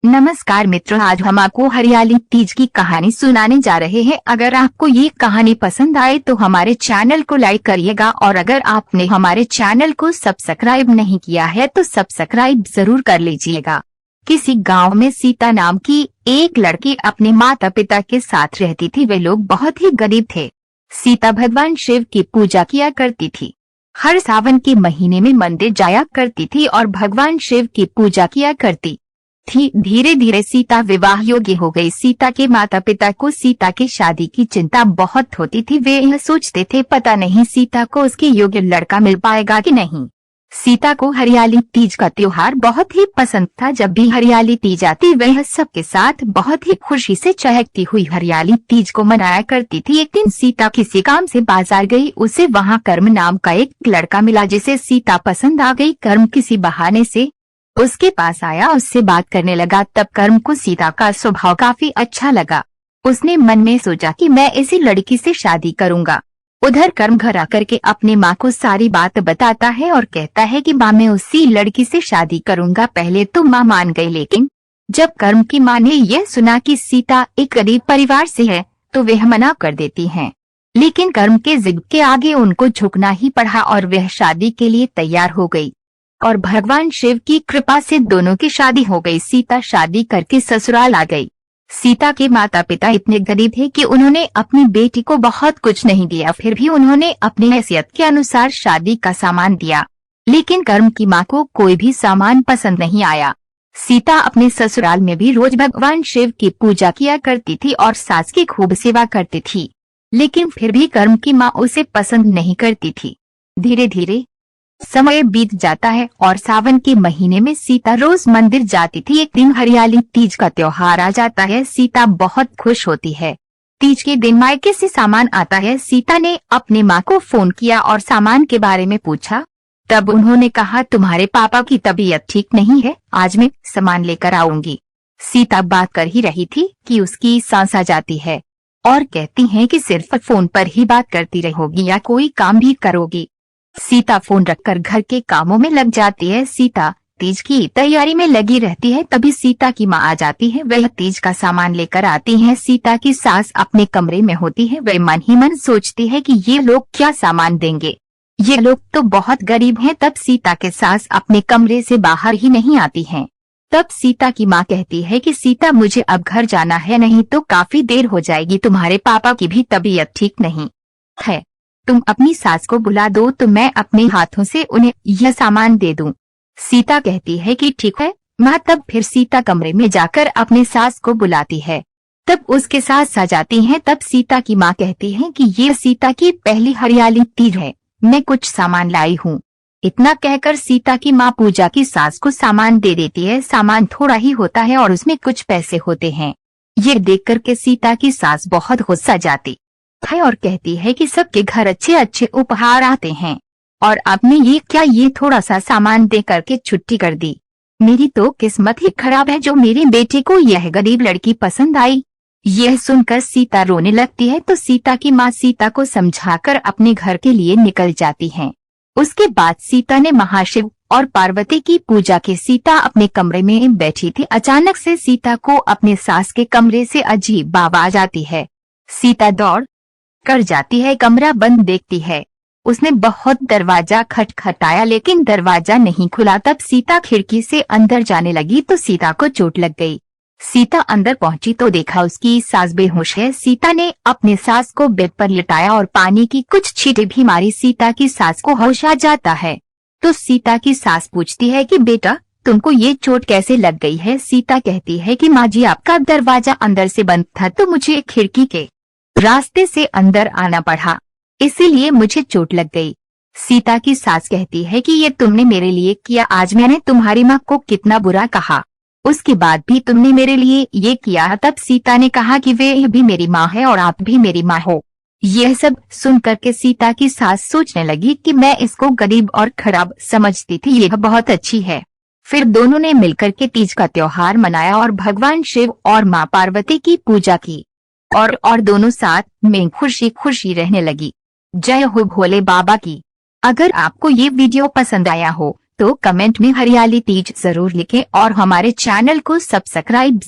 नमस्कार मित्रों, आज हम आपको हरियाली तीज की कहानी सुनाने जा रहे हैं। अगर आपको ये कहानी पसंद आए तो हमारे चैनल को लाइक करिएगा और अगर आपने हमारे चैनल को सब्सक्राइब नहीं किया है तो सब्सक्राइब जरूर कर लीजिएगा। किसी गांव में सीता नाम की एक लड़की अपने माता पिता के साथ रहती थी। वे लोग बहुत ही गरीब थे। सीता भगवान शिव की पूजा किया करती थी। हर सावन के महीने में मंदिर जाया करती थी और भगवान शिव की पूजा किया करती थी। धीरे धीरे सीता विवाह योग्य हो गई। सीता के माता पिता को सीता की शादी की चिंता बहुत होती थी। वे यह सोचते थे पता नहीं सीता को उसके योग्य लड़का मिल पाएगा कि नहीं। सीता को हरियाली तीज का त्योहार बहुत ही पसंद था। जब भी हरियाली तीज आती वह सबके साथ बहुत ही खुशी से चहकती हुई हरियाली तीज को मनाया करती थी। एक दिन सीता किसी काम से बाजार गई। उसे वहां कर्म नाम का एक लड़का मिला जिसे सीता पसंद आ गई। कर्म किसी बहाने से उसके पास आया, उससे बात करने लगा। तब कर्म को सीता का स्वभाव काफी अच्छा लगा। उसने मन में सोचा कि मैं इसी लड़की से शादी करूंगा। उधर कर्म घर आकर के अपने माँ को सारी बात बताता है और कहता है कि माँ मैं उसी लड़की से शादी करूंगा। पहले तो माँ मान गई, लेकिन जब कर्म की माँ ने यह सुना कि सीता एक गरीब परिवार से है तो वह मना कर देती हैं। लेकिन कर्म के जिद के आगे उनको झुकना ही पड़ा और वह शादी के लिए तैयार हो गई और भगवान शिव की कृपा से दोनों की शादी हो गई। सीता शादी करके ससुराल आ गई। सीता के माता पिता इतने गरीब थे कि उन्होंने अपनी बेटी को बहुत कुछ नहीं दिया, फिर भी उन्होंने अपनी हैसियत के अनुसार शादी का सामान दिया। लेकिन कर्म की माँ को कोई भी सामान पसंद नहीं आया। सीता अपने ससुराल में भी रोज भगवान शिव की पूजा किया करती थी और सास की खूब सेवा करती थी, लेकिन फिर भी कर्म की माँ उसे पसंद नहीं करती थी। धीरे धीरे समय बीत जाता है और सावन के महीने में सीता रोज मंदिर जाती थी। एक दिन हरियाली तीज का त्योहार आ जाता है। सीता बहुत खुश होती है। तीज के दिन मायके से सामान आता है। सीता ने अपने माँ को फोन किया और सामान के बारे में पूछा। तब उन्होंने कहा तुम्हारे पापा की तबीयत ठीक नहीं है, आज मैं सामान लेकर आऊंगी। सीता बात कर ही रही थी कि उसकी सांस आ जाती है और कहती है कि सिर्फ फोन पर ही बात करती रहोगी या कोई काम भी करोगी। सीता फोन रखकर घर के कामों में लग जाती है। सीता तीज की तैयारी में लगी रहती है। तभी सीता की माँ आ जाती है। वह तीज का सामान लेकर आती है। सीता की सास अपने कमरे में होती है। वह मन ही मन सोचती है कि ये लोग क्या सामान देंगे, ये लोग तो बहुत गरीब हैं। तब सीता के सास अपने कमरे से बाहर ही नहीं आती हैं। तब सीता की माँ कहती है कि सीता मुझे अब घर जाना है, नहीं तो काफी देर हो जाएगी। तुम्हारे पापा की भी तबीयत ठीक नहीं है, तुम अपनी सास को बुला दो तो मैं अपने हाथों से उन्हें यह सामान दे दूं। सीता कहती है कि ठीक है माँ। तब फिर सीता कमरे में जाकर अपने सास को बुलाती है। तब उसके सास आ जाती हैं। तब सीता की माँ कहती है कि ये सीता की पहली हरियाली तीज है, मैं कुछ सामान लाई हूँ। इतना कहकर सीता की माँ पूजा की सास को सामान दे देती है। सामान थोड़ा ही होता है और उसमें कुछ पैसे होते हैं। ये देख करके सीता की सास बहुत गुस्सा जाती है और कहती है कि सबके घर अच्छे अच्छे उपहार आते हैं और आपने ये क्या, ये थोड़ा सा सामान दे करके छुट्टी कर दी। मेरी तो किस्मत ही खराब है जो मेरे बेटे को यह गरीब लड़की पसंद आई। यह सुनकर सीता रोने लगती है तो सीता की माँ सीता को समझाकर अपने घर के लिए निकल जाती है। उसके बाद सीता ने महाशिव और पार्वती की पूजा की। सीता अपने कमरे में बैठी थी। अचानक से सीता को अपने सास के कमरे से अजीब आवाज आती है। सीता दौड़ कर जाती है, कमरा बंद देखती है। उसने बहुत दरवाजा खटखटाया लेकिन दरवाजा नहीं खुला। तब सीता खिड़की से अंदर जाने लगी तो सीता को चोट लग गई। सीता अंदर पहुंची तो देखा उसकी सास बेहोश है। सीता ने अपने सास को बेड पर लिटाया और पानी की कुछ छींटे भी मारी। सीता की सास को होश आ जाता है तो सीता की सास पूछती है कि बेटा तुमको ये चोट कैसे लग गई है। सीता कहती है कि माँ जी आपका दरवाजा अंदर से बंद था तो मुझे खिड़की के रास्ते से अंदर आना पड़ा, इसीलिए मुझे चोट लग गई। सीता की सास कहती है कि ये तुमने मेरे लिए किया, आज मैंने तुम्हारी माँ को कितना बुरा कहा, उसके बाद भी तुमने मेरे लिए ये किया। तब सीता ने कहा कि वे भी मेरी माँ है और आप भी मेरी माँ हो। यह सब सुन करके सीता की सास सोचने लगी कि मैं इसको गरीब और खराब समझती थी, यह बहुत अच्छी है। फिर दोनों ने मिलकर के तीज का त्योहार मनाया और भगवान शिव और माँ पार्वती की पूजा की और दोनों साथ में खुशी खुशी रहने लगी। जय हो भोले बाबा की। अगर आपको ये वीडियो पसंद आया हो तो कमेंट में हरियाली तीज जरूर लिखें और हमारे चैनल को सब्सक्राइब